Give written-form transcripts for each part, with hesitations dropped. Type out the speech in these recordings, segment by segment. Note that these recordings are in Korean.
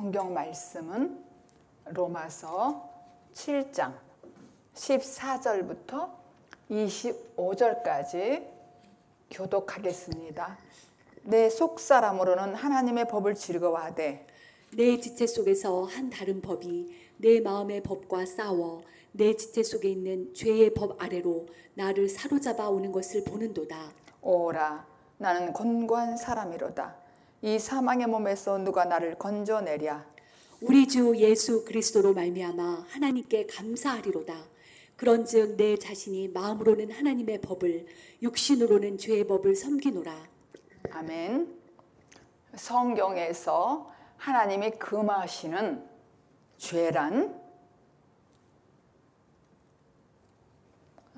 성경 말씀은 로마서 7장 14절부터 25절까지 교독하겠습니다. 내 속사람으로는 하나님의 법을 즐거워하되 내 지체 속에서 한 다른 법이 내 마음의 법과 싸워 내 지체 속에 있는 죄의 법 아래로 나를 사로잡아 오는 것을 보는도다. 오라 나는 곤고한 사람이로다. 이 사망의 몸에서 누가 나를 건져내랴. 우리 주 예수 그리스도로 말미암아 하나님께 감사하리로다. 그런즉 내 자신이 마음으로는 하나님의 법을 육신으로는 죄의 법을 섬기노라. 아멘. 성경에서 하나님이 금하시는 죄란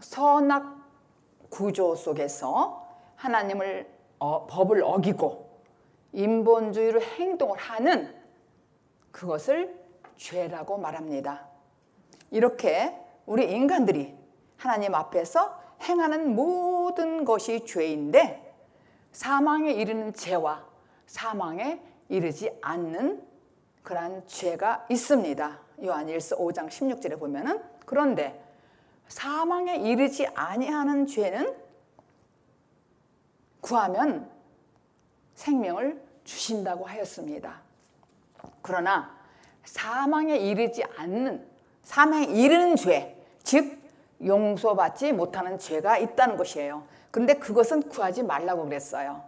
선악 구조 속에서 하나님을 법을 어기고 인본주의로 행동을 하는 그것을 죄라고 말합니다. 이렇게 우리 인간들이 하나님 앞에서 행하는 모든 것이 죄인데 사망에 이르는 죄와 사망에 이르지 않는 그러한 죄가 있습니다. 요한일서 5장 16절에 보면은 그런데 사망에 이르지 아니하는 죄는 구하면 생명을 주신다고 하였습니다. 그러나 사망에 이르지 않는 사망에 이르는 죄, 즉 용서받지 못하는 죄가 있다는 것이에요. 그런데 그것은 구하지 말라고 그랬어요.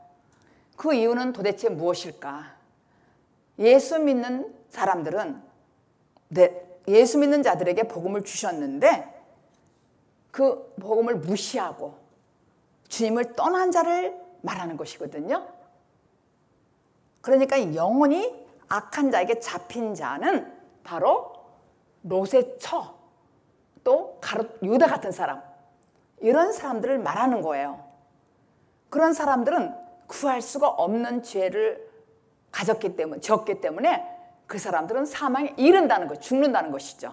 그 이유는 도대체 무엇일까? 예수 믿는 사람들은 예수 믿는 자들에게 복음을 주셨는데 그 복음을 무시하고 주님을 떠난 자를 말하는 것이거든요. 그러니까 영혼이 악한 자에게 잡힌 자는 바로 롯의 처, 또 가롯 유다 같은 사람, 이런 사람들을 말하는 거예요. 그런 사람들은 구할 수가 없는 죄를 지었기 때문에 그 사람들은 사망에 이른다는 것, 죽는다는 것이죠.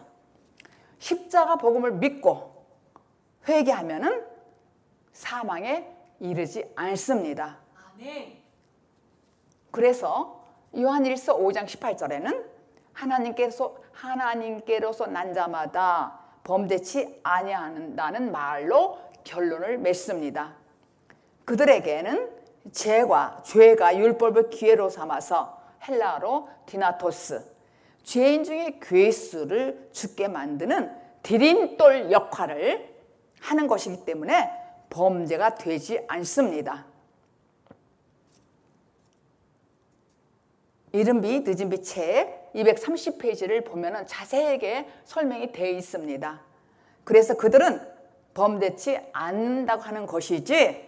십자가 복음을 믿고 회개하면은 사망에 이르지 않습니다. 아멘. 그래서 요한일서 5장 18절에는 하나님께로서 난 자마다 범죄치 아니한다는 말로 결론을 맺습니다. 그들에게는 죄가 율법을 기회로 삼아서 헬라어로 디나토스, 죄인 중에 괴수를 죽게 만드는 디린돌 역할을 하는 것이기 때문에 범죄가 되지 않습니다. 이른비 늦은비 책 230페이지를 보면 자세하게 설명이 되어 있습니다. 그래서 그들은 범죄치 않는다고 하는 것이지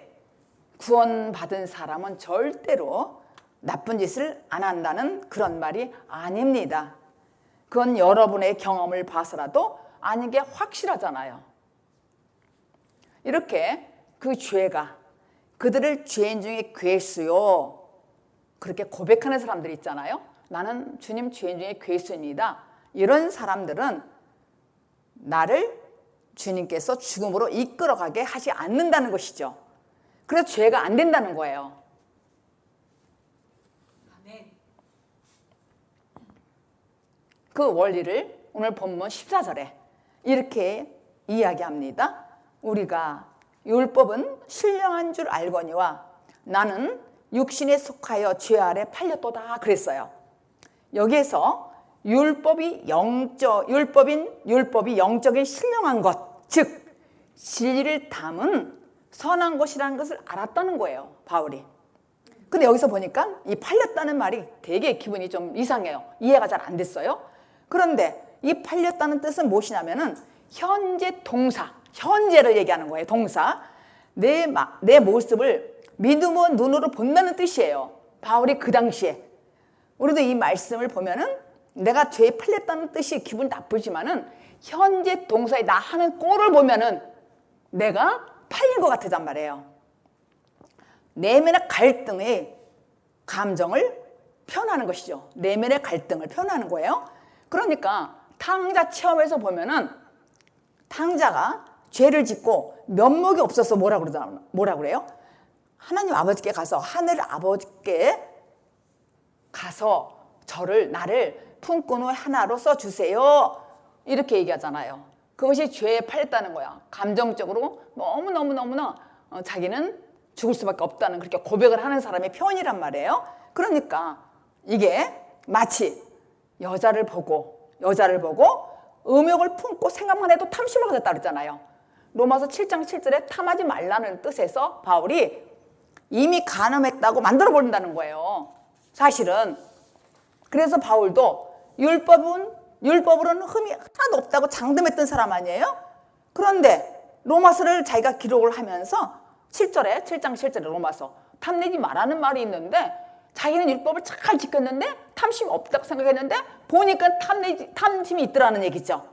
구원받은 사람은 절대로 나쁜 짓을 안 한다는 그런 말이 아닙니다. 그건 여러분의 경험을 봐서라도 아닌 게 확실하잖아요. 이렇게 그 죄가 그들을 죄인 중에 괴수요, 그렇게 고백하는 사람들이 있잖아요. 나는 주님 죄인 중에 괴수입니다. 이런 사람들은 나를 주님께서 죽음으로 이끌어가게 하지 않는다는 것이죠. 그래서 죄가 안 된다는 거예요. 아멘. 그 원리를 오늘 본문 14절에 이렇게 이야기합니다. 우리가 율법은 신령한 줄 알거니와 나는 육신에 속하여 죄 아래 팔렸도다 그랬어요. 여기에서 율법이 영적인 신령한 것, 즉 진리를 담은 선한 것이라는 것을 알았다는 거예요, 바울이. 근데 여기서 보니까 이 팔렸다는 말이 되게 기분이 좀 이상해요. 이해가 잘 안 됐어요. 그런데 이 팔렸다는 뜻은 무엇이냐면은 현재 동사, 현재를 얘기하는 거예요. 동사. 내 모습을 믿음의 눈으로 본다는 뜻이에요. 바울이 그 당시에. 우리도 이 말씀을 보면은 내가 죄에 팔렸다는 뜻이 기분 나쁘지만은 현재 동사에 나 하는 꼴을 보면은 내가 팔린 것 같단 말이에요. 내면의 갈등의 감정을 표현하는 것이죠. 내면의 갈등을 표현하는 거예요. 그러니까 탕자 체험에서 보면은 탕자가 죄를 짓고 면목이 없어서 뭐라 그래요? 하나님 아버지께 가서 하늘 아버지께 가서 나를 품꾼의 하나로 써주세요. 이렇게 얘기하잖아요. 그것이 죄에 팔렸다는 거야. 감정적으로 너무너무너무나 자기는 죽을 수밖에 없다는 그렇게 고백을 하는 사람의 표현이란 말이에요. 그러니까 이게 마치 여자를 보고 음욕을 품고 생각만 해도 탐심을 가졌다 그랬잖아요. 로마서 7장 7절에 탐하지 말라는 뜻에서 바울이 이미 간음했다고 만들어 버린다는 거예요. 사실은. 그래서 바울도 율법으로는 흠이 하나도 없다고 장담했던 사람 아니에요? 그런데 로마서를 자기가 기록을 하면서 7장 7절에 로마서 탐내지 말라는 말이 있는데 자기는 율법을 잘 지켰는데 탐심이 없다고 생각했는데 보니까 탐심이 있더라는 얘기죠.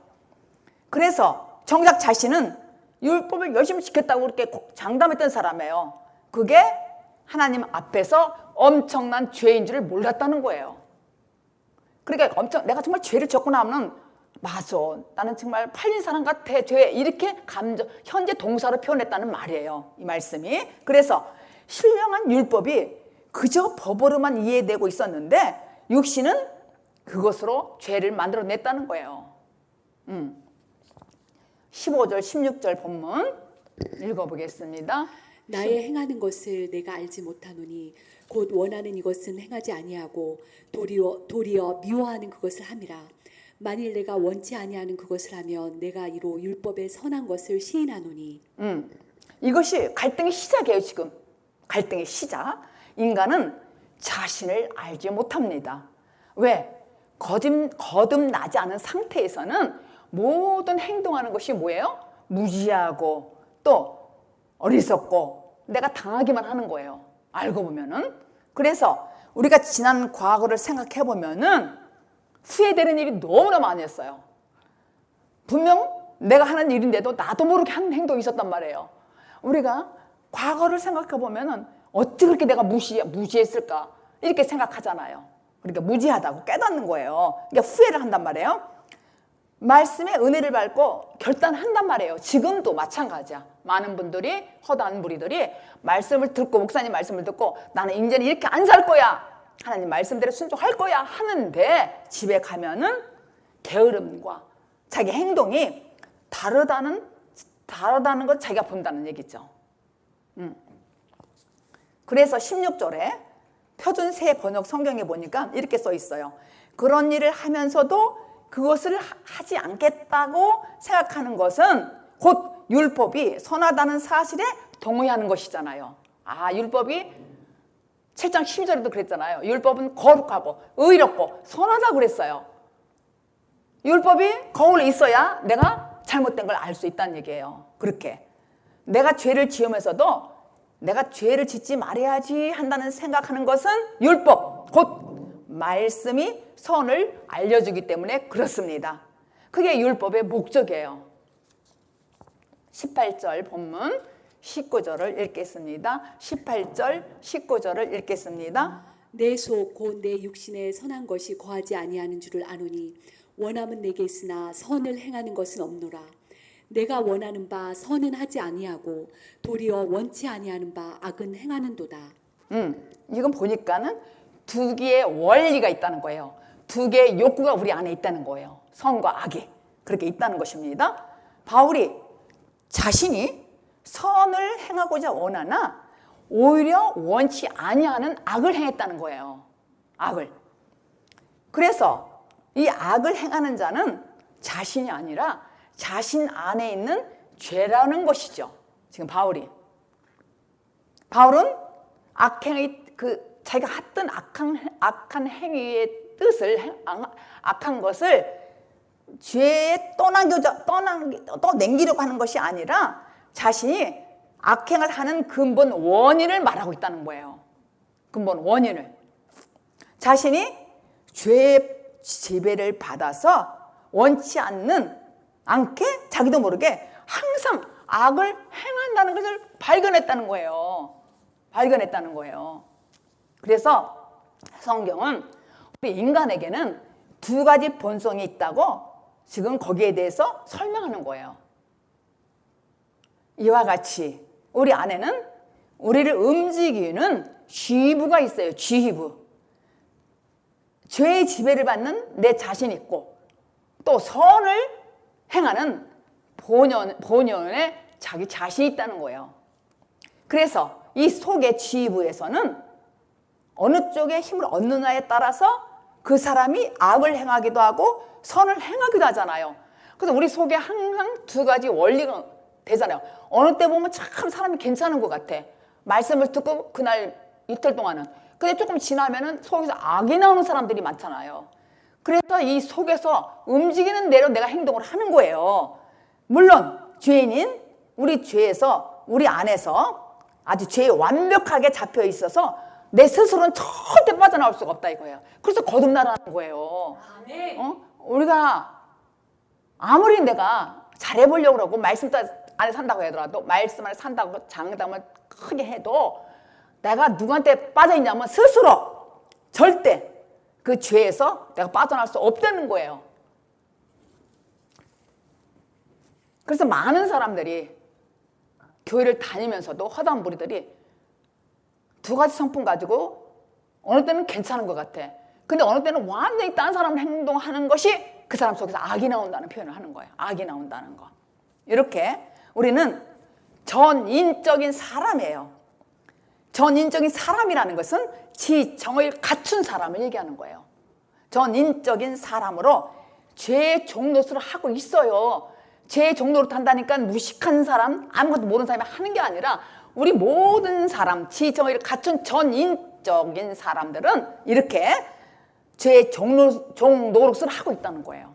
그래서 정작 자신은 율법을 열심히 지켰다고 그렇게 장담했던 사람이에요. 그게 하나님 앞에서 엄청난 죄인 줄을 몰랐다는 거예요. 그러니까 내가 정말 죄를 졌구나 하면 맞아, 나는 정말 팔린 사람 같아, 죄, 이렇게 현재 동사로 표현했다는 말이에요, 이 말씀이. 그래서 신령한 율법이 그저 법으로만 이해되고 있었는데 육신은 그것으로 죄를 만들어냈다는 거예요. 15절 16절 본문 읽어보겠습니다. 나의 행하는 것을 내가 알지 못하노니 곧 원하는 이것은 행하지 아니하고 도리어 미워하는 그것을 함이라. 만일 내가 원치 아니하는 그것을 하면 내가 이로 율법의 선한 것을 시인하노니. 이것이 갈등의 시작이에요. 지금 갈등의 시작. 인간은 자신을 알지 못합니다. 왜? 거듭나지 않은 상태에서는 모든 행동하는 것이 뭐예요? 무지하고 또 어리석고 내가 당하기만 하는 거예요. 알고 보면은. 그래서 우리가 지난 과거를 생각해 보면은 후회되는 일이 너무나 많이 했어요. 분명 내가 하는 일인데도 나도 모르게 하는 행동이 있었단 말이에요. 우리가 과거를 생각해 보면은 어찌 그렇게 내가 무지했을까 이렇게 생각하잖아요. 그러니까 무지하다고 깨닫는 거예요. 그러니까 후회를 한단 말이에요. 말씀의 은혜를 밟고 결단한단 말이에요. 지금도 마찬가지야. 많은 분들이, 허다한 무리들이 말씀을 듣고, 목사님 말씀을 듣고 나는 이제는 이렇게 안 살 거야, 하나님 말씀대로 순종할 거야 하는데 집에 가면은 게으름과 자기 행동이 다르다는 걸 자기가 본다는 얘기죠. 그래서 16절에 표준 새 번역 성경에 보니까 이렇게 써 있어요. 그런 일을 하면서도 그것을 하지 않겠다고 생각하는 것은 곧 율법이 선하다는 사실에 동의하는 것이잖아요. 율법이 7장 12절에도 그랬잖아요. 율법은 거룩하고 의롭고 선하다고 그랬어요. 율법이 거울에 있어야 내가 잘못된 걸 알 수 있다는 얘기예요. 그렇게 내가 죄를 지으면서도 내가 죄를 짓지 말아야지 한다는 생각하는 것은 율법, 곧 말씀이 선을 알려주기 때문에 그렇습니다. 그게 율법의 목적이에요. 18절 본문 19절을 읽겠습니다. 18절 19절을 읽겠습니다. 내 속 곧 내 육신에 선한 것이 거하지 아니하는 줄을 아노니 원함은 내게 있으나 선을 행하는 것은 없노라. 내가 원하는 바 선은 하지 아니하고 도리어 원치 아니하는 바 악은 행하는도다. 이건 보니까는 두 개의 원리가 있다는 거예요. 두 개의 욕구가 우리 안에 있다는 거예요. 선과 악이 그렇게 있다는 것입니다. 바울이 자신이 선을 행하고자 원하나 오히려 원치 아니하는 악을 행했다는 거예요. 악을. 그래서 이 악을 행하는 자는 자신이 아니라 자신 안에 있는 죄라는 것이죠. 지금 바울은 악행의 자기가 했던 악한 행위의 뜻을 악한 것을 죄에 떠넘기려고 하는 것이 아니라 자신이 악행을 하는 근본 원인을 말하고 있다는 거예요. 근본 원인을. 자신이 죄의 지배를 받아서 원치 않게 자기도 모르게 항상 악을 행한다는 것을 발견했다는 거예요. 그래서 성경은 우리 인간에게는 두 가지 본성이 있다고 지금 거기에 대해서 설명하는 거예요. 이와 같이 우리 안에는 우리를 움직이는 쥐부가 있어요. 쥐부. 죄의 지배를 받는 내 자신 있고 또 선을 행하는 본연의 자기 자신이 있다는 거예요. 그래서 이 속의 지휘부에서는 어느 쪽에 힘을 얻느냐에 따라서 그 사람이 악을 행하기도 하고 선을 행하기도 하잖아요. 그래서 우리 속에 항상 두 가지 원리가 되잖아요. 어느 때 보면 참 사람이 괜찮은 것 같아. 말씀을 듣고 그날 이틀 동안은. 근데 조금 지나면은 속에서 악이 나오는 사람들이 많잖아요. 그래서 이 속에서 움직이는 대로 내가 행동을 하는 거예요. 물론 죄인인 우리 죄에서 우리 안에서 아주 죄에 완벽하게 잡혀 있어서 내 스스로는 절대 빠져나올 수가 없다 이거예요. 그래서 거듭나라는 거예요. 우리가 아무리 내가 잘해보려고 그러고 말씀 안에 산다고 하더라도 말씀 안에 산다고 장담을 크게 해도 내가 누구한테 빠져있냐면 스스로 절대 그 죄에서 내가 빠져나올 수 없다는 거예요. 그래서 많은 사람들이 교회를 다니면서도 허담부리들이 두 가지 성품 가지고 어느 때는 괜찮은 것 같아. 근데 어느 때는 완전히 딴 사람 행동하는 것이 그 사람 속에서 악이 나온다는 표현을 하는 거예요. 악이 나온다는 거. 이렇게 우리는 전인적인 사람이에요. 전인적인 사람이라는 것은 지정을 갖춘 사람을 얘기하는 거예요. 전인적인 사람으로 죄의 종노릇을 하고 있어요. 죄의 종노릇 한다니까 무식한 사람, 아무것도 모르는 사람이 하는 게 아니라 우리 모든 사람, 지정을 갖춘 전인적인 사람들은 이렇게 죄의 종노릇을 하고 있다는 거예요.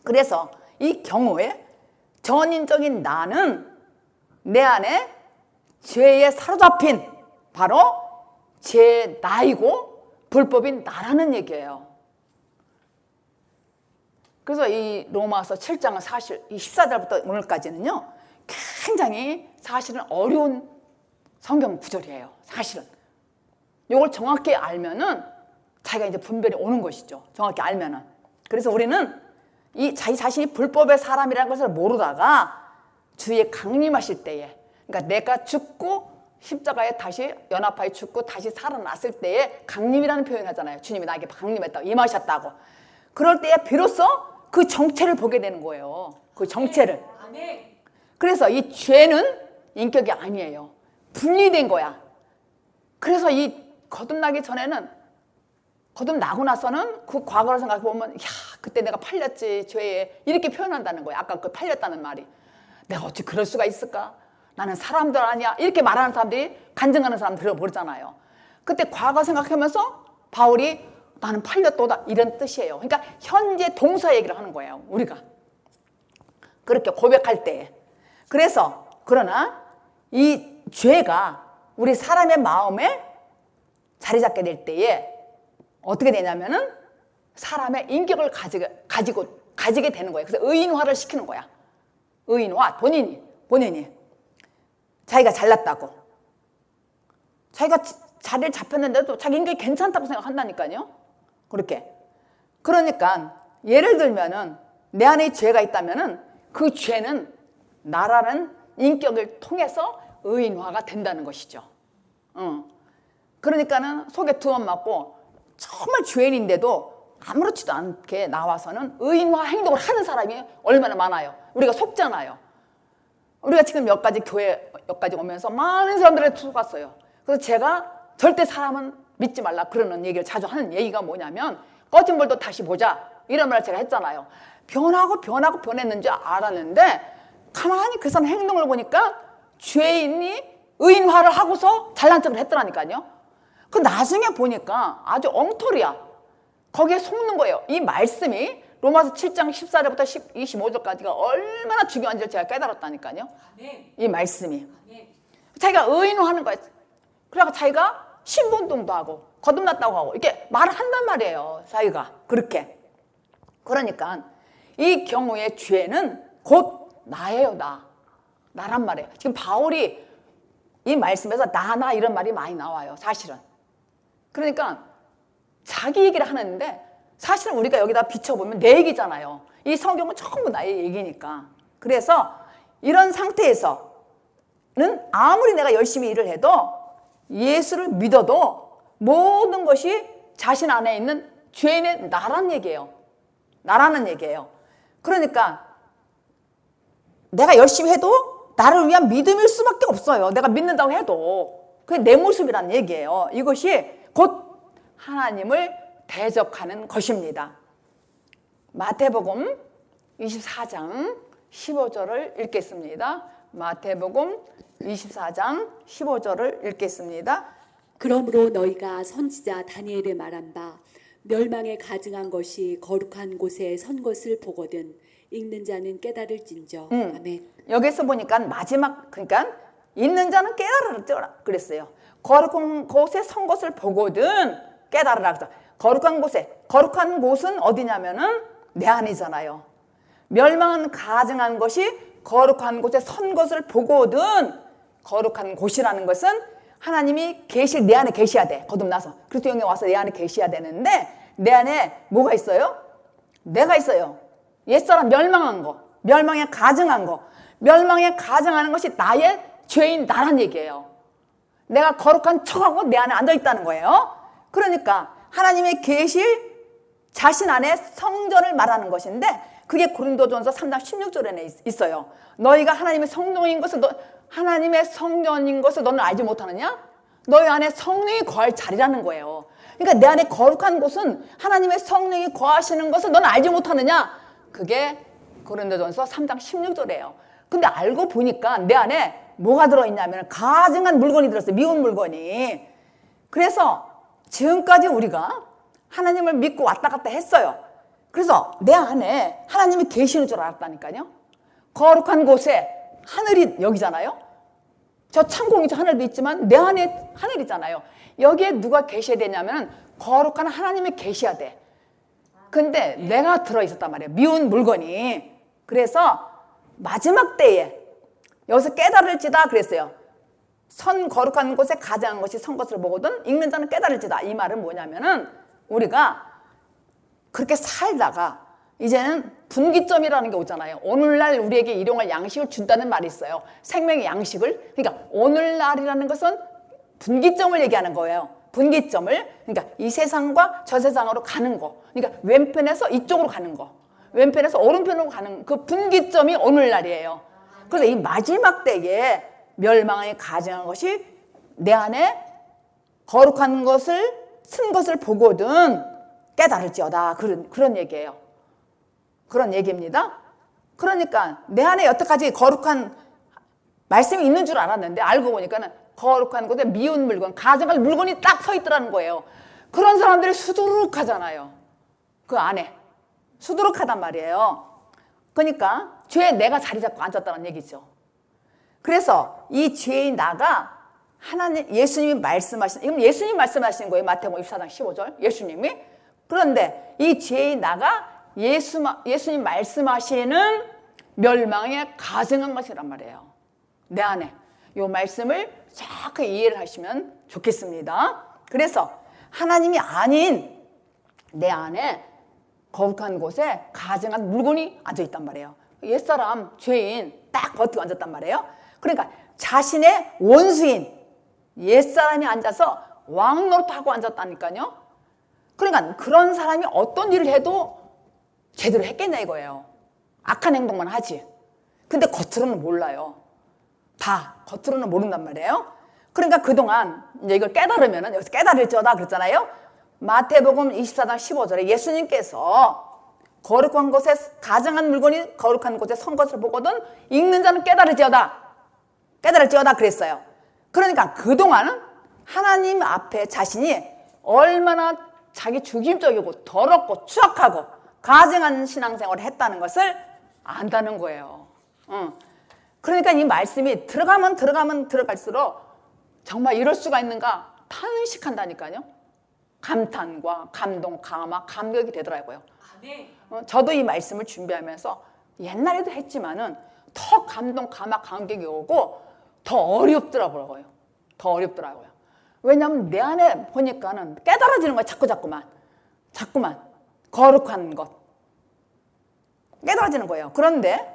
그래서 이 경우에 전인적인 나는 내 안에 죄에 사로잡힌 바로 제 나이고 불법인 나라는 얘기예요. 그래서 이 로마서 7장은 사실 이 14절부터 오늘까지는요 굉장히 사실은 어려운 성경 구절이에요. 사실은 이걸 정확히 알면은 자기가 이제 분별이 오는 것이죠. 정확히 알면은. 그래서 우리는 이 자기 자신이 불법의 사람이라는 것을 모르다가 주의 강림하실 때에, 그러니까 내가 죽고 십자가에 다시 연합하여 죽고 다시 살아났을 때에 강림이라는 표현을 하잖아요. 주님이 나에게 강림했다고, 임하셨다고. 그럴 때에 비로소 그 정체를 보게 되는 거예요. 그 정체를. 그래서 이 죄는 인격이 아니에요. 분리된 거야. 그래서 이 거듭나기 전에는, 거듭나고 나서는 그 과거를 생각해 보면, 야, 그때 내가 팔렸지, 죄에. 이렇게 표현한다는 거예요. 아까 그 팔렸다는 말이. 내가 어찌 그럴 수가 있을까? 나는 사람들 아니야. 이렇게 말하는 사람들이, 간증하는 사람 들어보잖아요. 그때 과거 생각하면서 바울이 나는 팔렸도다. 이런 뜻이에요. 그러니까 현재 동사 얘기를 하는 거예요. 우리가. 그렇게 고백할 때. 그래서, 그러나 이 죄가 우리 사람의 마음에 자리 잡게 될 때에 어떻게 되냐면은 사람의 인격을 가지게 되는 거예요. 그래서 의인화를 시키는 거야. 의인화, 본인이. 자기가 잘났다고. 자기가 자리를 잡혔는데도 자기 인격이 괜찮다고 생각한다니까요. 그렇게. 그러니까 예를 들면은 내 안에 죄가 있다면은 그 죄는 나라는 인격을 통해서 의인화가 된다는 것이죠. 그러니까는 속에 두번 맞고 정말 죄인인데도 아무렇지도 않게 나와서는 의인화 행동을 하는 사람이 얼마나 많아요. 우리가 속잖아요. 우리가 지금 몇 가지 교회 여기까지 오면서 많은 사람들에 속았어요. 그래서 제가 절대 사람은 믿지 말라 그러는 얘기를 자주 하는 얘기가 뭐냐면 꺼진 물도 다시 보자 이런 말을 제가 했잖아요. 변했는 줄 알았는데 가만히 그 사람 행동을 보니까 죄인이 의인화를 하고서 잘난 척을 했더라니까요. 그 나중에 보니까 아주 엉터리야. 거기에 속는 거예요. 이 말씀이 로마서 7장 14절부터 25절까지가 얼마나 중요한지를 제가 깨달았다니까요. 이 말씀이. 자기가 의인화하는 거예요. 그래서 자기가 신분동도 하고 거듭났다고 하고 이렇게 말을 한단 말이에요. 자기가 그렇게. 그러니까 이 경우의 죄는 곧 나예요. 나란 말이에요. 지금 바울이 이 말씀에서 나 이런 말이 많이 나와요. 사실은. 그러니까 자기 얘기를 하는데 사실은 우리가 여기다 비춰보면 내 얘기잖아요. 이 성경은 전부 나의 얘기니까. 그래서 이런 상태에서는 아무리 내가 열심히 일을 해도 예수를 믿어도 모든 것이 자신 안에 있는 죄인의 나라는 얘기예요. 나라는 얘기예요. 그러니까 내가 열심히 해도 나를 위한 믿음일 수밖에 없어요. 내가 믿는다고 해도. 그게 내 모습이라는 얘기예요. 이것이 곧 하나님을 대적하는 것입니다. 마태복음 24장 15절을 읽겠습니다. 마태복음 24장 15절을 읽겠습니다. 그러므로 너희가 선지자 다니엘의 말한 바 멸망에 가증한 것이 거룩한 곳에 선 것을 보거든 읽는 자는 깨달을진저. 아멘. 여기서 보니까 마지막, 그러니까 있는 자는 깨달으라 그랬어요. 거룩한 곳에 선 것을 보거든 깨달으라 그랬어. 거룩한 곳에, 거룩한 곳은 어디냐면은 내 안이잖아요. 멸망은 가증한 것이 거룩한 곳에 선 것을 보거든. 거룩한 곳이라는 것은 하나님이 내 안에 계셔야 돼. 거듭나서 그리스도 영에 와서 내 안에 계셔야 되는데 내 안에 뭐가 있어요? 내가 있어요. 옛사람 멸망한 거, 멸망에 가증한 거, 멸망에 가증하는 것이 나의 죄인 나란 얘기예요. 내가 거룩한 척하고 내 안에 앉아있다는 거예요. 그러니까 하나님의 계실 자신 안에 성전을 말하는 것인데 그게 고린도전서 3장 16절에 있어요. 너희가 하나님의 성령인 것을 하나님의 성전인 것을 너는 알지 못하느냐? 너희 안에 성령이 거할 자리라는 거예요. 그러니까 내 안에 거룩한 곳은 하나님의 성령이 거하시는 것을 너는 알지 못하느냐? 그게 고린도전서 3장 16절이에요. 근데 알고 보니까 내 안에 뭐가 들어있냐면 가증한 물건이 들었어요. 미운 물건이. 그래서 지금까지 우리가 하나님을 믿고 왔다 갔다 했어요. 그래서 내 안에 하나님이 계시는 줄 알았다니까요. 거룩한 곳에 하늘이 여기잖아요. 저 창공이 저 하늘도 있지만 내 안에 하늘이잖아요. 여기에 누가 계셔야 되냐면 거룩한 하나님이 계셔야 돼. 근데 내가 들어있었단 말이에요. 미운 물건이. 그래서 마지막 때에 여기서 깨달을지다 그랬어요. 선 거룩한 곳에 가증한 것이 선 것을 보거든 읽는 자는 깨달을지다. 이 말은 뭐냐면은 우리가 그렇게 살다가 이제는 분기점이라는 게 오잖아요. 오늘날 우리에게 일용할 양식을 준다는 말이 있어요. 생명의 양식을. 그러니까 오늘날이라는 것은 분기점을 얘기하는 거예요. 분기점을. 그러니까 이 세상과 저 세상으로 가는 거. 그러니까 왼편에서 이쪽으로 가는 거. 왼편에서 오른편으로 가는 그 분기점이 오늘날이에요. 그래서 이 마지막 때에 멸망에 가증한 것이 내 안에 거룩한 것을 쓴 것을 보거든 깨달을지어다. 그런 얘기예요. 그런 얘기입니다. 그러니까 내 안에 여태까지 거룩한 말씀이 있는 줄 알았는데 알고 보니까는 거룩한 곳에 미운 물건, 가증할 물건이 딱 서 있더라는 거예요. 그런 사람들이 수두룩하잖아요. 그 안에 수두룩하단 말이에요. 그러니까 죄에 내가 자리 잡고 앉았다는 얘기죠. 그래서 이 죄인 나가 하나님 예수님이 말씀하신, 이건 예수님이 말씀하신 거예요. 마태복음 24장 15절 예수님이. 그런데 이 죄인 나가 예수님 말씀하시는 멸망에 가증한 것이란 말이에요. 내 안에. 이 말씀을 정확히 이해를 하시면 좋겠습니다. 그래서 하나님이 아닌 내 안에 거룩한 곳에 가증한 물건이 앉아있단 말이에요. 옛사람 죄인 딱 버티고 앉았단 말이에요. 그러니까 자신의 원수인 옛사람이 앉아서 왕노릇하고 앉았다니까요. 그러니까 그런 사람이 어떤 일을 해도 제대로 했겠냐 이거예요. 악한 행동만 하지. 근데 겉으로는 몰라요. 다 겉으로는 모른단 말이에요. 그러니까 그동안 이제 이걸 깨달으면은 여기서 깨달을지어다 그랬잖아요. 마태복음 24장 15절에 예수님께서 거룩한 곳에 가증한 물건이 거룩한 곳에 선 것을 보거든 읽는 자는 깨달을지어다. 깨달을지어다 그랬어요. 그러니까 그동안은 하나님 앞에 자신이 얼마나 자기 중심적이고 더럽고 추악하고 가증한 신앙생활을 했다는 것을 안다는 거예요. 그러니까 이 말씀이 들어가면 들어갈수록 정말 이럴 수가 있는가 탄식한다니까요. 감탄과 감동, 감화, 감격이 되더라고요. 저도 이 말씀을 준비하면서 옛날에도 했지만은 더 감동, 감화, 감격이 오고 더 어렵더라고요. 더 어렵더라고요. 왜냐하면 내 안에 보니까는 깨달아지는 거야. 자꾸만 거룩한 것 깨달아지는 거예요. 그런데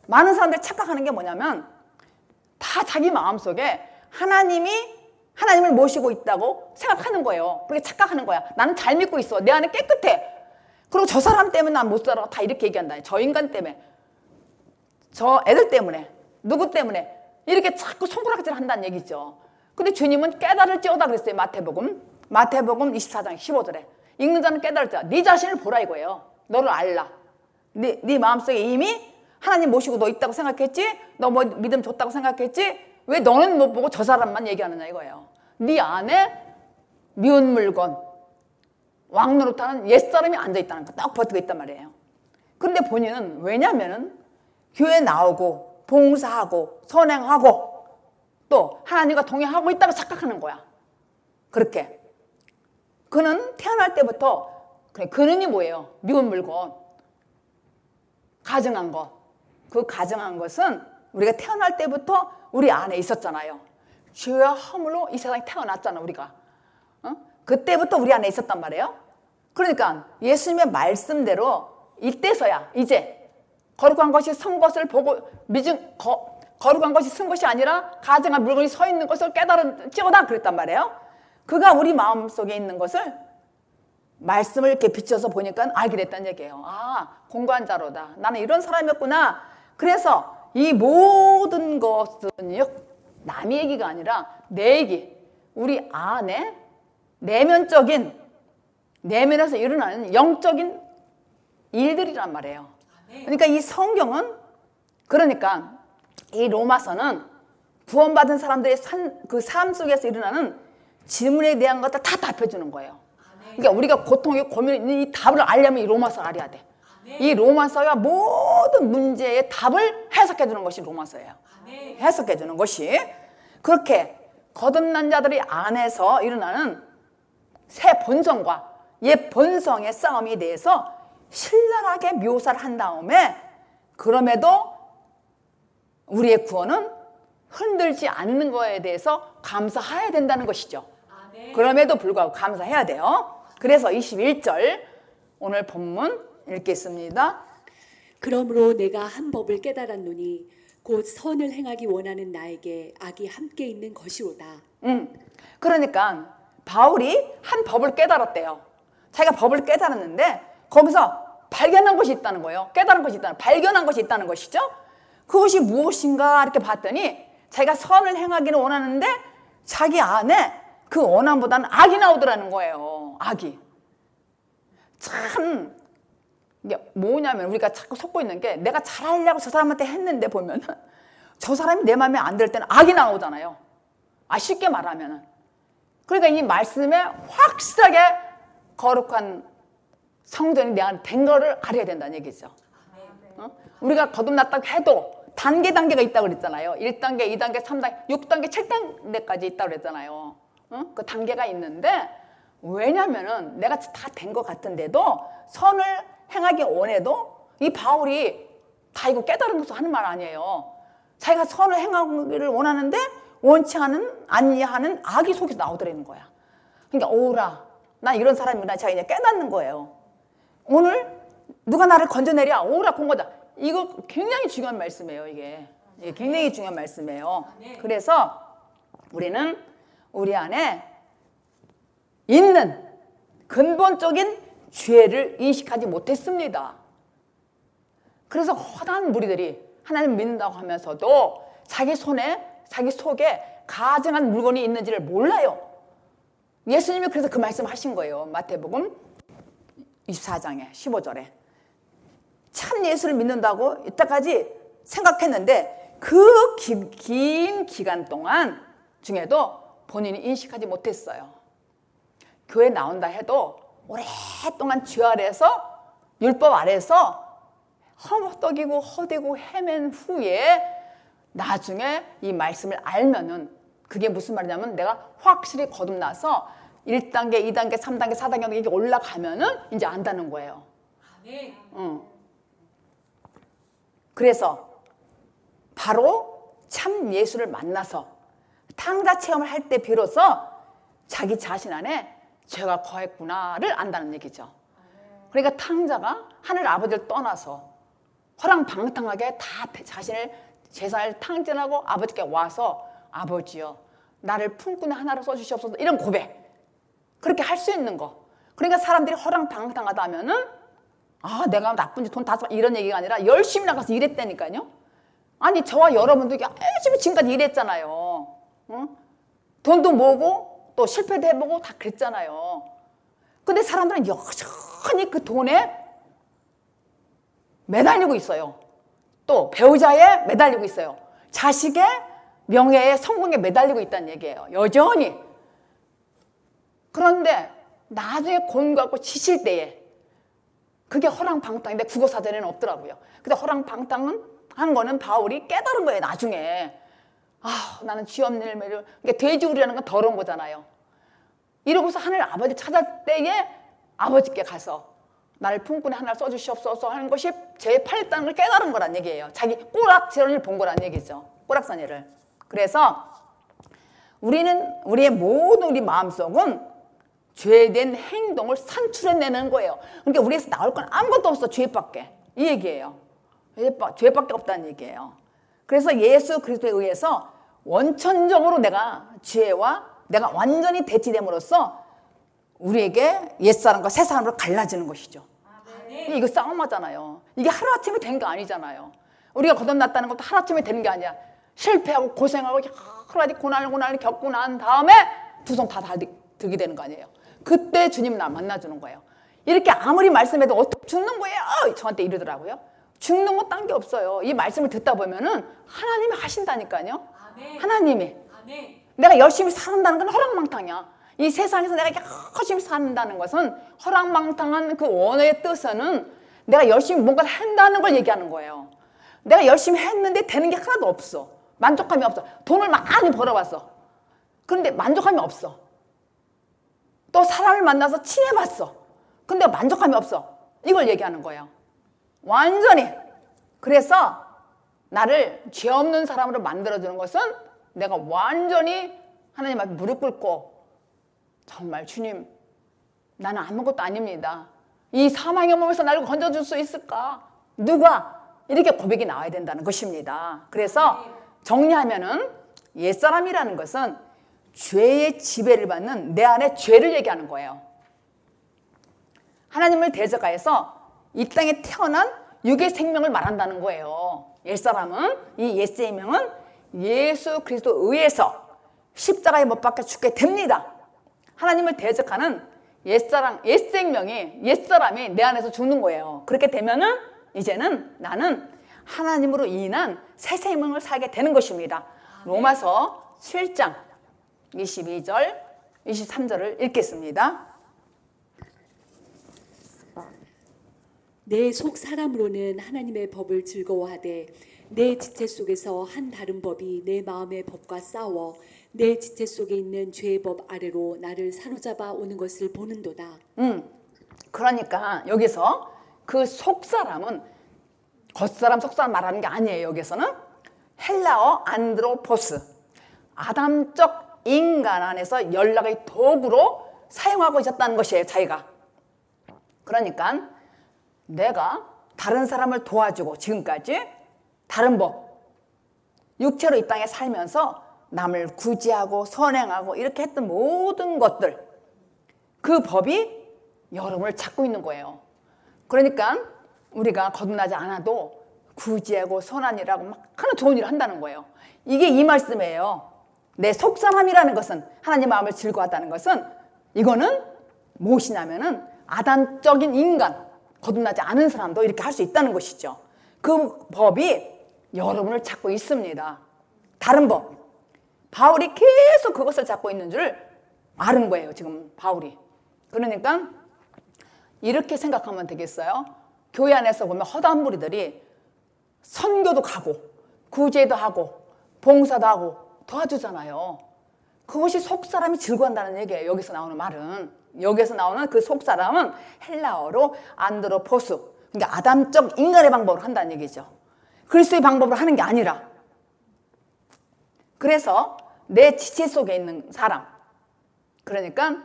많은 사람들이 착각하는 게 뭐냐면 다 자기 마음속에 하나님이 하나님을 모시고 있다고 생각하는 거예요. 그렇게 착각하는 거야. 나는 잘 믿고 있어. 내 안에 깨끗해. 그리고 저 사람 때문에 난 못 살아. 다 이렇게 얘기한다. 저 인간 때문에. 저 애들 때문에. 누구 때문에. 이렇게 자꾸 손가락질 한다는 얘기죠. 근데 주님은 깨달을지어다 그랬어요. 마태복음 24장 15절에. 읽는 자는 깨달을지어다. 네 자신을 보라 이거예요. 너를 알라. 네 마음속에 이미 하나님 모시고 너 있다고 생각했지? 너 뭐 믿음 줬다고 생각했지? 왜 너는 못 보고 저 사람만 얘기하느냐 이거예요. 네 안에 미운 물건, 왕노릇하는 옛사람이 앉아있다는 거 딱 버티고 있단 말이에요. 그런데 본인은 왜냐면은 교회 나오고 봉사하고 선행하고 또 하나님과 동행하고 있다고 착각하는 거야. 그렇게. 그는 태어날 때부터 그는이 뭐예요? 미운 물건, 가증한 것. 그 가증한 것은 우리가 태어날 때부터 우리 안에 있었잖아요. 죄와 허물로 이 세상에 태어났잖아 우리가. 그때부터 우리 안에 있었단 말이에요. 그러니까 예수님의 말씀대로 이때서야 이제 거룩한 것이 선 것을 보고 거룩한 것이 쓴 것이 아니라 가증한 물건이 서 있는 것을 깨달을지어다 그랬단 말이에요. 그가 우리 마음속에 있는 것을 말씀을 이렇게 비춰서 보니까 알게 됐다는 얘기예요. 아, 공고한 자로다. 나는 이런 사람이었구나. 그래서 이 모든 것은요, 남의 얘기가 아니라 내 얘기, 우리 안에 내면에서 일어나는 영적인 일들이란 말이에요. 그러니까 이 성경은, 그러니까 이 로마서는 구원받은 사람들의 그 삶 속에서 일어나는 질문에 대한 것들 다 답해주는 거예요. 그러니까 우리가 고통이 고민, 이 답을 알려면 이 로마서를 알아야 돼. 이 로마서가 모든 문제의 답을 해석해주는 것이 로마서예요. 해석해주는 것이. 그렇게 거듭난 자들이 안에서 일어나는 새 본성과 옛 본성의 싸움에 대해서 신랄하게 묘사를 한 다음에, 그럼에도 우리의 구원은 흔들지 않는 거에 대해서 감사해야 된다는 것이죠. 그럼에도 불구하고 감사해야 돼요. 그래서 21절 오늘 본문 읽겠습니다. 그러므로 내가 한 법을 깨달았노니 곧 선을 행하기 원하는 나에게 악이 함께 있는 것이로다. 그러니까 바울이 한 법을 깨달았대요. 자기가 법을 깨달았는데 거기서 발견한 것이 있다는 거예요. 깨달은 것이 있다는, 발견한 것이 있다는 것이죠. 그것이 무엇인가 이렇게 봤더니 자기가 선을 행하기는 원하는데 자기 안에 그 원함보다는 악이 나오더라는 거예요. 악이. 참 이게 뭐냐면 우리가 자꾸 속고 있는 게, 내가 잘하려고 저 사람한테 했는데 보면은 저 사람이 내 마음에 안 들 때는 악이 나오잖아요. 쉽게 말하면은. 그러니까 이 말씀에 확실하게 거룩한 성전이 내 안에 된 거를 알아야 된다는 얘기죠. 우리가 거듭났다고 해도 단계가 있다고 그랬잖아요. 1단계, 2단계, 3단계, 6단계, 7단계까지 있다고 그랬잖아요. 그 단계가 있는데, 왜냐면은 내가 다 된 것 같은데도 선을 행하기 원해도, 이 바울이 다 이거 깨달은 것을 하는 말 아니에요. 자기가 선을 행하기를 원하는데 원치 않은, 아니하는 악이 속에서 나오더라는 거야. 그러니까 오라, 난 이런 사람이구나. 자기가 이제 깨닫는 거예요. 오늘 누가 나를 건져내랴, 오라 공고다. 이거 굉장히 중요한 말씀이에요. 이게 굉장히 중요한 말씀이에요. 그래서 우리는 우리 안에 있는 근본적인 죄를 인식하지 못했습니다. 그래서 허다한 무리들이 하나님 믿는다고 하면서도 자기 속에 가증한 물건이 있는지를 몰라요. 예수님이 그래서 그 말씀 하신 거예요. 마태복음 24장에 15절에. 참 예수를 믿는다고 이때까지 생각했는데 그 긴 기간 동안 중에도 본인이 인식하지 못했어요. 교회 나온다 해도 오랫동안 죄 아래에서, 율법 아래에서 허덕이고 허대고 헤맨 후에 나중에 이 말씀을 알면은, 그게 무슨 말이냐면 내가 확실히 거듭나서 1단계, 2단계, 3단계, 4단계 이렇게 올라가면은 이제 안다는 거예요. 그래서 바로 참 예수를 만나서 탕자 체험을 할 때 비로소 자기 자신 안에 죄가 거했구나를 안다는 얘기죠. 그러니까 탕자가 하늘 아버지를 떠나서 허랑방탕하게 다 자신을 재산을 탕진하고 아버지께 와서, 아버지요, 나를 품꾼의 하나로 써주시옵소서. 이런 고백. 그렇게 할 수 있는 거. 그러니까 사람들이 허랑방탕하다 하면은 아 내가 나쁜 짓 돈 다 써. 이런 얘기가 아니라 열심히 나가서 일했다니까요. 아니 저와 여러분도 열심히 지금까지 일했잖아요. 응? 돈도 모으고 또 실패도 해보고 다 그랬잖아요. 근데 사람들은 여전히 그 돈에 매달리고 있어요. 또 배우자에 매달리고 있어요. 자식의 명예에 성공에 매달리고 있다는 얘기예요. 여전히. 그런데 나중에 곤고하고 지칠 때에 그게 허랑방탕인데 국어사전에는 없더라고요. 근데 허랑방탕은 한 거는 바울이 깨달은 거예요. 나중에. 아 나는 쥐 없는 일매를. 그러니까 돼지우리라는 건 더러운 거잖아요. 이러고서 하늘 아버지 찾을 때에 아버지께 가서 나를 품꾼의 하나를 써주시옵소서 하는 것이 제 팔다는 걸 깨달은 거란 얘기예요. 자기 꼬락지를 본 거란 얘기죠. 꼬락서니를. 그래서 우리의 모든 우리 마음속은 죄된 행동을 산출해내는 거예요. 그러니까 우리에서 나올 건 아무것도 없어. 죄밖에. 이 얘기예요. 죄밖에 없다는 얘기예요. 그래서 예수 그리스도에 의해서 원천적으로 내가 죄와 내가 완전히 대치됨으로써 우리에게 옛사람과 새사람으로 갈라지는 것이죠. 이거 싸움하잖아요. 이게 하루아침에 된 거 아니잖아요. 우리가 거듭났다는 것도 하루아침에 되는 게 아니야. 실패하고 고생하고 여러 가지 고난을 겪고 난 다음에 두 손 다 들게 되는 거 아니에요. 그때 주님 나 만나주는 거예요. 이렇게 아무리 말씀해도 어떻게 죽는 거예요? 저한테 이러더라고요. 죽는 거 딴 게 없어요. 이 말씀을 듣다 보면은 하나님이 하신다니까요. 아멘. 하나님이. 아멘. 내가 열심히 산다는 건 허랑방탕이야. 이 세상에서 내가 열심히 산다는 것은 허랑방탕한 그 원어의 뜻은 내가 열심히 뭔가를 한다는 걸 얘기하는 거예요. 내가 열심히 했는데 되는 게 하나도 없어. 만족감이 없어. 돈을 많이 벌어봤어. 그런데 만족감이 없어. 또 사람을 만나서 친해봤어. 근데 만족감이 없어. 이걸 얘기하는 거예요. 완전히. 그래서 나를 죄 없는 사람으로 만들어주는 것은 내가 완전히 하나님 앞에 무릎 꿇고 정말 주님 나는 아무것도 아닙니다. 이 사망의 몸에서 나를 건져줄 수 있을까? 누가? 이렇게 고백이 나와야 된다는 것입니다. 그래서 정리하면은 옛사람이라는 것은 죄의 지배를 받는 내 안에 죄를 얘기하는 거예요. 하나님을 대적하여서 이 땅에 태어난 육의 생명을 말한다는 거예요. 옛사람은 이 옛생명은 예수 그리스도 의해서 십자가에 못 박혀 죽게 됩니다. 하나님을 대적하는 옛생명이 옛사람이 내 안에서 죽는 거예요. 그렇게 되면은 이제는 나는 하나님으로 인한 새 생명을 살게 되는 것입니다. 로마서 7장 22절 23절을 읽겠습니다. 내 속 사람으로는 하나님의 법을 즐거워하되 내 지체 속에서 한 다른 법이 내 마음의 법과 싸워 내 지체 속에 있는 죄의 법 아래로 나를 사로잡아 오는 것을 보는도다. 그러니까 여기서 그 속사람은 겉사람 속사람 말하는 게 아니에요. 여기서는 헬라어 안드로포스, 아담적 인간 안에서 연락의 도구로 사용하고 있었다는 것이에요. 자기가. 그러니까 내가 다른 사람을 도와주고 지금까지 다른 법, 육체로 이 땅에 살면서 남을 구제하고 선행하고 이렇게 했던 모든 것들, 그 법이 여러분을 잡고 있는 거예요. 그러니까 우리가 거듭나지 않아도 구제하고 선한 일하고 막 하는 좋은 일을 한다는 거예요. 이게 이 말씀이에요. 내 속사람이라는 것은 하나님 마음을 즐거워한다는 것은 이거는 무엇이냐면은 아담적인 인간, 거듭나지 않은 사람도 이렇게 할 수 있다는 것이죠. 그 법이 여러분을 잡고 있습니다. 다른 법. 바울이 계속 그것을 잡고 있는 줄 아는 거예요. 지금 바울이. 그러니까 이렇게 생각하면 되겠어요. 교회 안에서 보면 허다한 무리들이 선교도 가고 구제도 하고 봉사도 하고 도와주잖아요. 그것이 속사람이 즐거워한다는 얘기예요. 여기서 나오는 말은. 여기서 나오는 그 속사람은 헬라어로 안드로포스, 그러니까 아담적 인간의 방법으로 한다는 얘기죠. 그리스도의 방법으로 하는 게 아니라. 그래서 내 지체 속에 있는 사람, 그러니까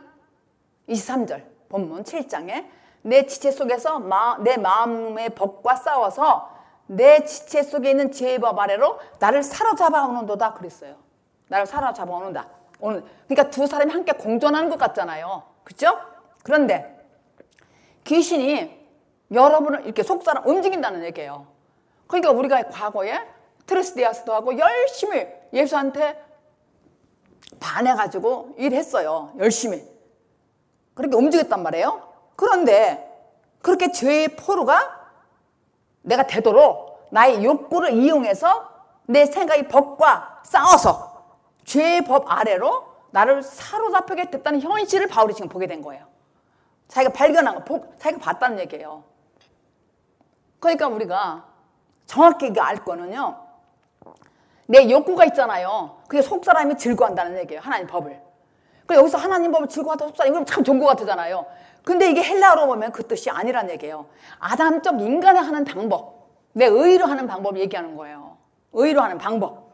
23절 본문 7장에 내 지체 속에서 내 마음의 법과 싸워서 내 지체 속에 있는 죄의 법 아래로 나를 사로잡아 오는도다 그랬어요. 나를 사로잡아 오는다. 오늘 그러니까 두 사람이 함께 공존하는 것 같잖아요. 그렇죠? 그런데 귀신이 여러분을 이렇게 속사람 움직인다는 얘기예요. 그러니까 우리가 과거에 트레스디아스도 하고 열심히 예수한테 반해가지고 일했어요. 열심히. 그렇게 움직였단 말이에요. 그런데 그렇게 죄의 포로가 내가 되도록 나의 욕구를 이용해서 내 생각의 법과 싸워서 죄의 법 아래로 나를 사로잡히게 됐다는 현실을 바울이 지금 보게 된 거예요. 자기가 발견한 거, 자기가 봤다는 얘기예요. 그러니까 우리가 정확히 알 거는요, 내 욕구가 있잖아요. 그게 속사람이 즐거워한다는 얘기예요. 하나님 법을. 그래서 여기서 하나님 법을 즐거워하다 속사람, 이건 참 좋은 것 같잖아요. 근데 이게 헬라어로 보면 그 뜻이 아니란 얘기예요. 아담적 인간이 하는 방법, 내 의로 하는 방법을 얘기하는 거예요. 의로 하는 방법.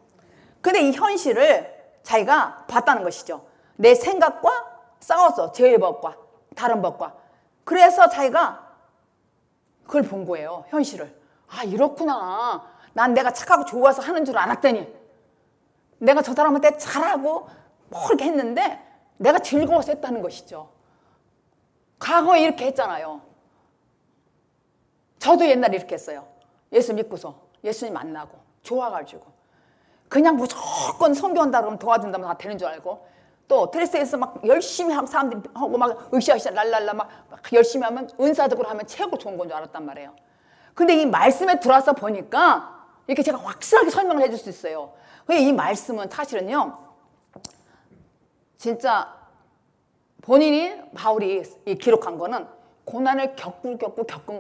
근데 이 현실을 자기가 봤다는 것이죠. 내 생각과 싸워서 죄의 법과 다른 법과. 그래서 자기가 그걸 본 거예요. 현실을. 아, 이렇구나. 난 내가 착하고 좋아서 하는 줄 알았더니 내가 저 사람한테 잘하고 뭐 이렇게 했는데 내가 즐거워서 했다는 것이죠. 과거에 이렇게 했잖아요. 저도 옛날에 이렇게 했어요. 예수 믿고서 예수님 만나고 좋아가지고 그냥 무조건 선교한다 그러면 도와준다면 다 되는 줄 알고 또 트레스에서 막 열심히 하면 사람들이 하고 막 으쌰으쌰 랄랄라 막 열심히 하면 은사적으로 하면 최고 좋은 건 줄 알았단 말이에요. 근데 이 말씀에 들어와서 보니까 이렇게 제가 확실하게 설명을 해줄 수 있어요. 이 말씀은 사실은요, 진짜 본인이 바울이 기록한 거는 고난을 겪은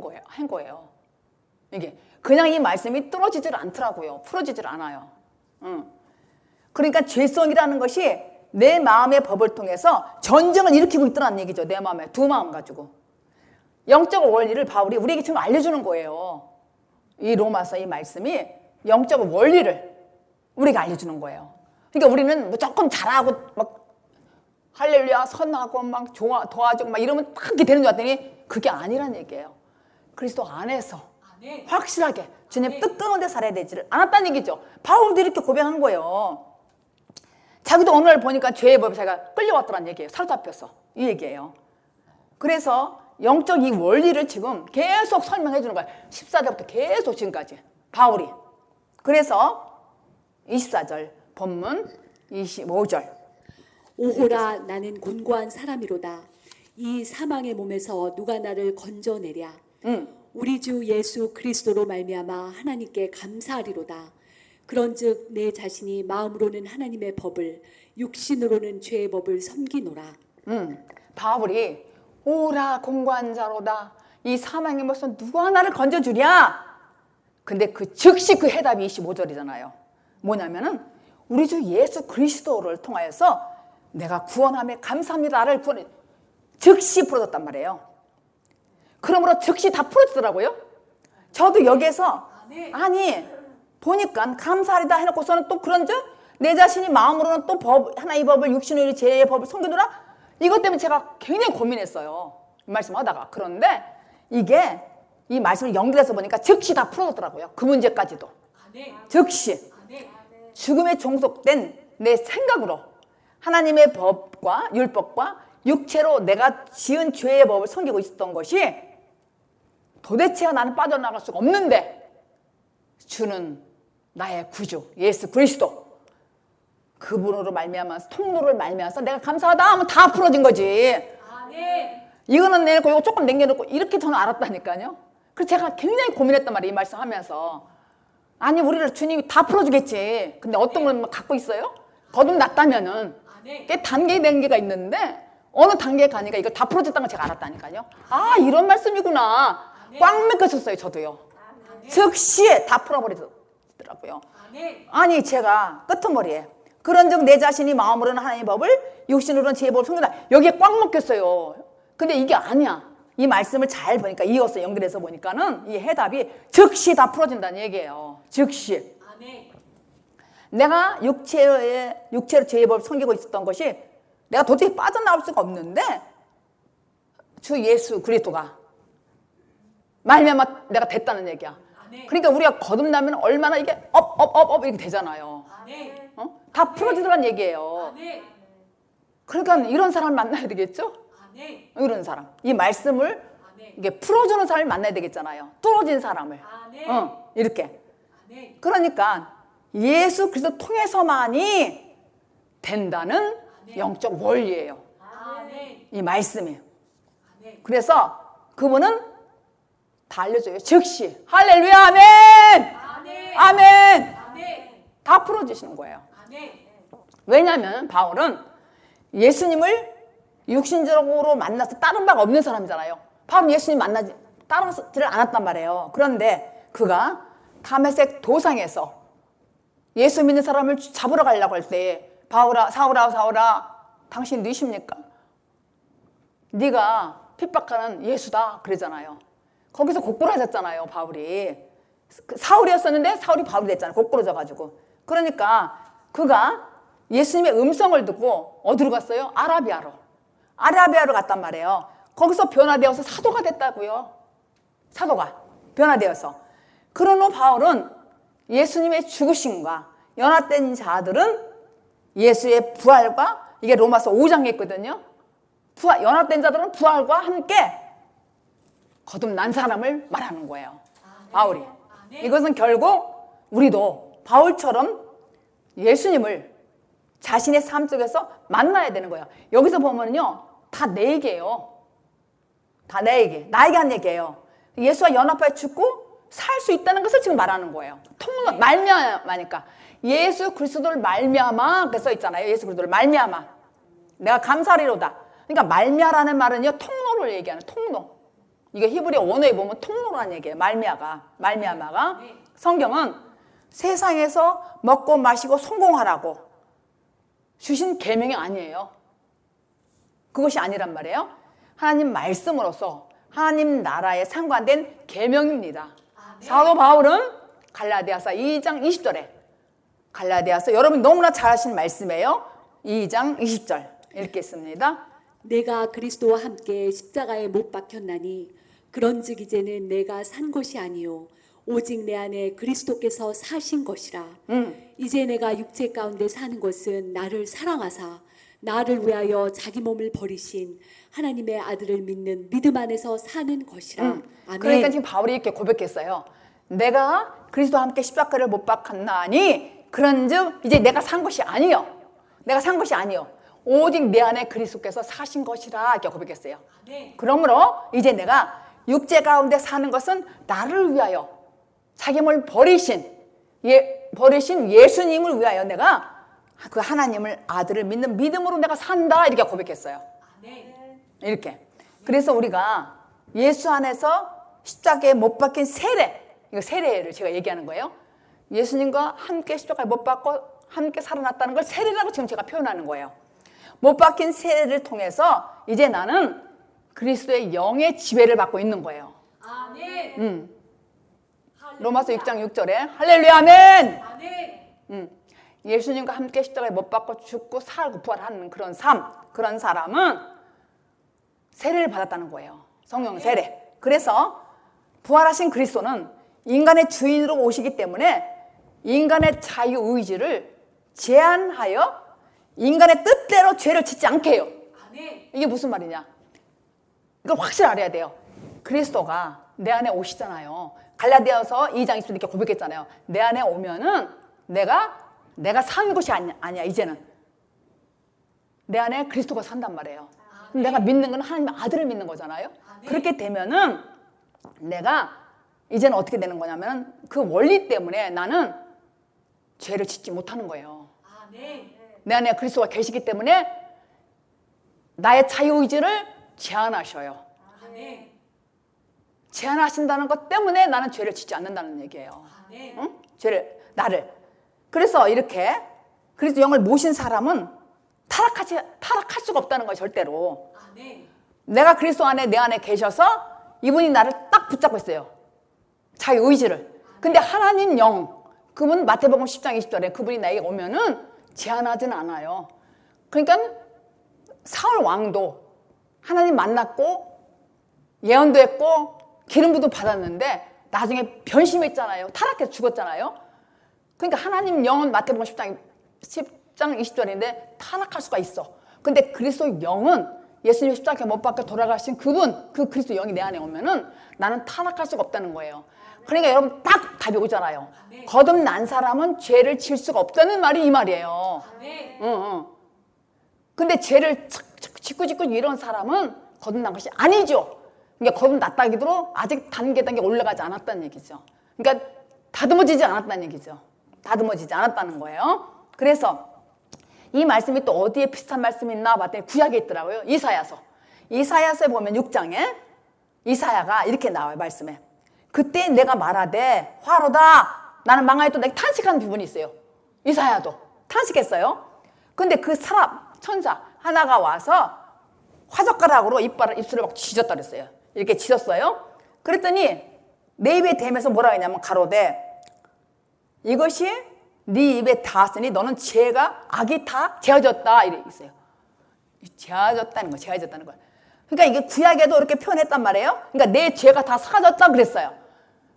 거예요. 한 거예요. 이게 그냥 이 말씀이 뚫어지질 않더라고요. 풀어지질 않아요. 그러니까 죄성이라는 것이 내 마음의 법을 통해서 전쟁을 일으키고 있더라는 얘기죠. 내 마음에 두 마음 가지고 영적 원리를 바울이 우리에게 지금 알려주는 거예요. 이 로마서 이 말씀이 영적 원리를 우리에게 알려주는 거예요. 그러니까 우리는 무조건 잘하고 막 할렐루야 선하고 막 도와주고 막 이러면 딱 이렇게 되는 줄 알았더니 그게 아니란 얘기예요. 그리스도 안에서 확실하게 주님 뜻 가운데 살아야 되지를 않았다는 얘기죠. 바울도 이렇게 고백한 거예요. 자기도 어느 날 보니까 죄의 법에 자기가 끌려왔더란 얘기예요. 사로잡혀서 이 얘기예요. 그래서 영적 이 원리를 지금 계속 설명해 주는 거예요. 14절부터 계속 지금까지 바울이. 그래서 24절 본문 25절 오호라 나는 곤고한 사람이로다. 이 사망의 몸에서 누가 나를 건져내랴. 우리 주 예수 그리스도로 말미암아 하나님께 감사하리로다. 그런즉 내 자신이 마음으로는 하나님의 법을 육신으로는 죄의 법을 섬기노라. 바울이 오라 공고한 자로다. 이 사망의 몸에서 누가 나를 건져주랴. 근데 그 즉시 그 해답이 25절이잖아요. 뭐냐면은 우리 주 예수 그리스도를 통하여서 내가 구원함에 감사합니다를 즉시 풀어졌단 말이에요. 그러므로 즉시 다 풀어지더라고요. 저도 여기에서 아니 보니까 감사하리다 해놓고서는 또 그런즉 내 자신이 마음으로는 또 하나의 법을 육신의 죄의 법을 섬기노라. 이것 때문에 제가 굉장히 고민했어요. 이 말씀하다가. 그런데 이게 이 말씀을 연결해서 보니까 즉시 다 풀어졌더라고요. 그 문제까지도. 즉시 죽음에 종속된 내 생각으로 하나님의 법과 율법과 육체로 내가 지은 죄의 법을 섬기고 있었던 것이 도대체 나는 빠져나갈 수가 없는데 주는 나의 구주 예수 그리스도 그분으로 말미암아서 통로를 말미암아서 내가 감사하다 하면 다 풀어진 거지. 이거는 내놓고 이거 조금 남겨놓고 이렇게 저는 알았다니까요. 그래서 제가 굉장히 고민했단 말이에요. 이 말씀하면서 아니 우리를 주님이 다 풀어주겠지. 근데 어떤 걸 갖고 있어요? 거듭났다면은 단계가 있는데 어느 단계에 가니까 이거 다 풀어졌다는 걸 제가 알았다니까요. 아 이런 말씀이구나. 꽉 맥혔었어요. 저도요. 즉시 다 풀어버리더라고요. 아니 제가 끄트머리에 그런즉 내 자신이 마음으로는 하나님의 법을 육신으로는 제 법을 섬긴다. 여기에 꽉 먹혔어요. 근데 이게 아니야. 이 말씀을 잘 보니까 이어서 연결해서 보니까는 이 해답이 즉시 다 풀어진다는 얘기예요. 즉시. 내가 육체로 죄의 법을 섬기고 있었던 것이 내가 도저히 빠져나올 수가 없는데 주 예수 그리스도가 말미암아 내가 됐다는 얘기야. 그러니까 우리가 거듭나면 얼마나 이게 업 이렇게 되잖아요. 다 풀어지더란 얘기예요. 그러니까 이런 사람을 만나야 되겠죠? 아멘. 이런 사람. 이 말씀을 아멘. 이게 풀어주는 사람을 만나야 되겠잖아요. 뚫어진 사람을. 아멘. 이렇게. 아멘. 그러니까 예수 그리스도 통해서만이 된다는 영적 원리예요. 아멘. 이 말씀이. 아멘. 그래서 그분은 다 알려줘요. 즉시. 할렐루야, 아멘! 아멘. 아멘! 아멘. 다 풀어주시는 거예요. 아멘. 왜냐하면 바울은 예수님을 육신적으로 만나서 따른 바가 없는 사람이잖아요. 바울은 예수님 만나지 따르지를 않았단 말이에요. 그런데 그가 다메섹 도상에서 예수 믿는 사람을 잡으러 가려고 할 때 바울아, 사울아, 당신 누구십니까? 네가 핍박하는 예수다 그러잖아요. 거기서 고꾸라졌잖아요, 바울이. 사울이었었는데 사울이 바울이 됐잖아요. 고꾸라져가지고. 그러니까 그가 예수님의 음성을 듣고 어디로 갔어요? 아라비아로 갔단 말이에요. 거기서 변화되어서 사도가 됐다고요. 사도가 변화되어서. 그런 후 바울은 예수님의 죽으심과 연합된 자들은 예수의 부활과, 이게 로마서 5장에 있거든요. 연합된 자들은 부활과 함께 거듭난 사람을 말하는 거예요. 바울이. 이것은 결국 우리도 바울처럼 예수님을 자신의 삶 속에서 만나야 되는 거예요. 여기서 보면요, 다 내 얘기예요. 다 내 얘기, 나에게 한 얘기예요. 예수와 연합하여 죽고 살 수 있다는 것을 지금 말하는 거예요. 통로, 말미암아니까. 예수 그리스도를 말미암아, 그래서 있잖아요. 예수 그리스도를 말미암아. 내가 감사리로다. 그러니까 말미암아라는 말은요, 통로를 얘기하는 통로. 이게 히브리 원어에 보면 통로라는 얘기예요. 말미암아가. 성경은 세상에서 먹고 마시고 성공하라고 주신 계명이 아니에요. 그것이 아니란 말이에요. 하나님 말씀으로서 하나님 나라에 상관된 계명입니다. 사도 바울은 갈라디아서 2장 20절에 갈라디아서, 여러분 너무나 잘 아시는 말씀이에요. 2장 20절 읽겠습니다. 내가 그리스도와 함께 십자가에 못 박혔나니 그런즉 이제는 내가 산 것이 아니요 오직 내 안에 그리스도께서 사신 것이라. 이제 내가 육체 가운데 사는 것은 나를 사랑하사 나를 위하여 자기 몸을 버리신 하나님의 아들을 믿는 믿음 안에서 사는 것이라. 아멘. 그러니까 지금 바울이 이렇게 고백했어요. 내가 그리스도와 함께 십자가를 못 박았나니 그런즉 이제 내가 산 것이 아니요. 내가 산 것이 아니요. 오직 내 안에 그리스도께서 사신 것이라 이렇게 고백했어요. 아멘. 그러므로 이제 내가 육체 가운데 사는 것은 나를 위하여 자기 몸을 버리신 예수님을 위하여 내가 그 하나님을 아들을 믿는 믿음으로 내가 산다 이렇게 고백했어요. 아멘. 이렇게. 그래서 우리가 예수 안에서 십자가에 못 박힌 세례, 이거 세례를 제가 얘기하는 거예요. 예수님과 함께 십자가에 못 박고 함께 살아났다는 걸 세례라고 지금 제가 표현하는 거예요. 못 박힌 세례를 통해서 이제 나는 그리스도의 영의 지배를 받고 있는 거예요. 아멘. 로마서 6장 6절에 할렐루야 아멘. 아멘. 예수님과 함께 십자가에 못 박고 죽고 살고 부활하는 그런 그런 사람은 세례를 받았다는 거예요. 성령 세례. 그래서 부활하신 그리스도는 인간의 주인으로 오시기 때문에 인간의 자유의지를 제한하여 인간의 뜻대로 죄를 짓지 않게 해요. 아멘. 이게 무슨 말이냐? 이걸 확실히 알아야 돼요. 그리스도가 내 안에 오시잖아요. 갈라디아서 2장 20절 이렇게 고백했잖아요. 내 안에 오면은 내가 사는 것이 아니야. 이제는 내 안에 그리스도가 산단 말이에요. 내가 믿는 건 하나님의 아들을 믿는 거잖아요. 그렇게 되면은 내가 이제는 어떻게 되는 거냐면 그 원리 때문에 나는 죄를 짓지 못하는 거예요. 아멘. 내 안에 그리스도가 계시기 때문에 나의 자유의지를 제한하셔요. 아멘. 제한하신다는 것 때문에 나는 죄를 짓지 않는다는 얘기예요. 아멘. 응? 나를. 그래서 이렇게 그리스도 영을 모신 사람은 타락할 수가 없다는 거예요. 절대로. 아멘. 내가 그리스도 안에 내 안에 계셔서 이분이 나를 딱 붙잡고 있어요. 자유의지를. 근데 하나님 영, 그분 마태복음 10장 20절에 그분이 나에게 오면은 제한하지는 않아요. 그러니까 사울 왕도 하나님 만났고 예언도 했고 기름 부도 받았는데 나중에 변심했잖아요. 타락해서 죽었잖아요. 그러니까 하나님 영은 마태복음 10장 20절인데 타락할 수가 있어. 근데 그리스도 영은 예수님 십자가에 못 박혀 돌아가신 그분, 그 그리스도 영이 내 안에 오면은 나는 타락할 수가 없다는 거예요. 그러니까 여러분 딱 답이 오잖아요. 거듭난 사람은 죄를 질 수가 없다는 말이 이 말이에요. 근데 죄를 짓고 이런 사람은 거듭난 것이 아니죠. 그러니까 거듭났다기도 아직 단계 올라가지 않았다는 얘기죠. 그러니까 다듬어지지 않았다는 얘기죠. 다듬어지지 않았다는 거예요. 그래서 이 말씀이 또 어디에 비슷한 말씀이 있나 봤더니 구약에 있더라고요. 이사야서에 보면 6장에 이사야가 이렇게 나와요. 말씀에. 그때 내가 말하되 화로다 나는 망하였다 내가 탄식하는 부분이 있어요. 이사야도 탄식했어요. 근데 그 사람 천사 하나가 와서 화젓가락으로 입술을 막 쥐졌다 그랬어요. 이렇게 쥐졌어요. 그랬더니 내 입에 대면서 뭐라 했냐면 가로되 이것이 네 입에 닿았으니 너는 악이 다 제어졌다 이래 있어요. 제어졌다는 거야. 그러니까 이게 구약에도 이렇게 표현했단 말이에요. 그러니까 내 죄가 다 사라졌다 그랬어요.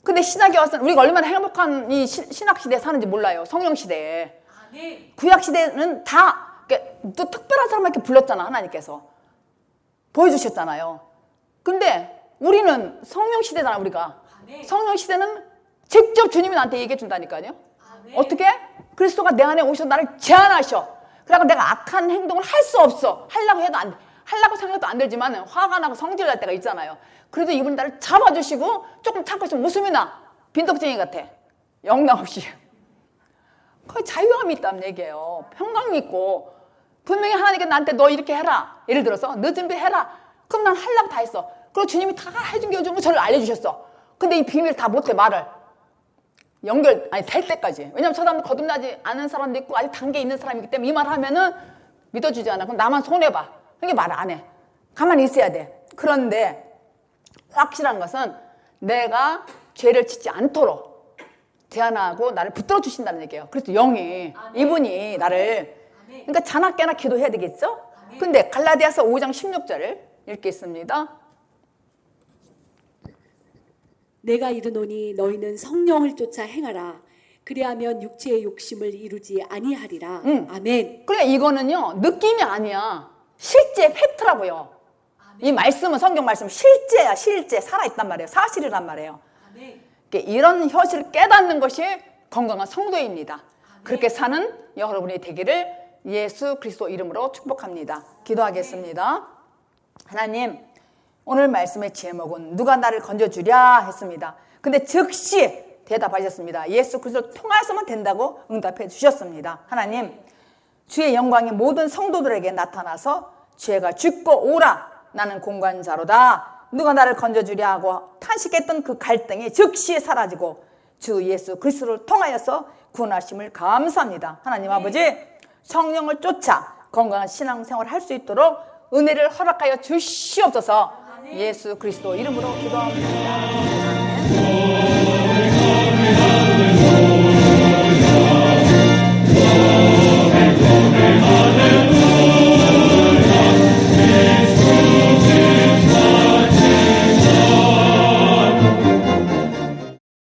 근데 신약에 와서는 우리가 얼마나 행복한 이 신학 시대에 사는지 몰라요. 성령 시대에. 구약 시대는 다 또 특별한 사람만 이렇게 불렀잖아. 하나님께서 보여주셨잖아요. 근데 우리는 성령 시대잖아. 우리가 성령 시대는 직접 주님이 나한테 얘기해 준다니까요. 어떻게? 그리스도가 내 안에 오셔서 나를 제한하셔. 그래서 내가 악한 행동을 할 수 없어. 하려고 해도 안 돼. 하려고 생각도 안 들지만 화가 나고 성질 날 때가 있잖아요. 그래도 이분이 나를 잡아주시고 조금 참고 있으면 웃음이 나. 빈덕쟁이 같아. 영락 없이. 거의 자유함이 있다는 얘기예요. 평강이 있고 분명히 하나님께 나한테 너 이렇게 해라. 예를 들어서 너 준비해라. 그럼 난 하려고 다 했어. 그리고 주님이 다 해준 게 저를 알려주셨어. 근데 이 비밀을 다 못해 말을. 될 때까지. 왜냐면 저 사람 거듭나지 않은 사람도 있고 아직 단계에 있는 사람이기 때문에 이 말 하면은 믿어주지 않아. 그럼 나만 손해봐. 그러니까 말을 안 해. 가만히 있어야 돼. 그런데 확실한 것은 내가 죄를 짓지 않도록 제한하고 나를 붙들어 주신다는 얘기예요. 그래서 영이 이분이 나를 그러니까 자나깨나 기도해야 되겠죠? 근데 갈라디아서 5장 16절을 읽겠습니다. 내가 이르노니 너희는 성령을 쫓아 행하라. 그리하면 육체의 욕심을 이루지 아니하리라. 아멘. 그래 이거는요 느낌이 아니야. 실제 팩트라고요. 이 말씀은 성경 말씀 실제야. 실제 살아있단 말이에요. 사실이란 말이에요. 이런 현실을 깨닫는 것이 건강한 성도입니다. 그렇게 사는 여러분이 되기를 예수 그리스도 이름으로 축복합니다. 기도하겠습니다. 하나님 오늘 말씀의 제목은 누가 나를 건져주랴 했습니다. 근데 즉시 대답하셨습니다. 예수 그리스도 통하여서만 된다고 응답해 주셨습니다. 하나님 주의 영광이 모든 성도들에게 나타나서 죄가 죽고 오라 나는 공관자로다 누가 나를 건져주랴 하고 탄식했던 그 갈등이 즉시 사라지고 주 예수 그리스도를 통하여서 구원하심을 감사합니다. 하나님 아버지 성령을 쫓아 건강한 신앙생활을 할 수 있도록 은혜를 허락하여 주시옵소서. 예수 그리스도 이름으로 기도합니다.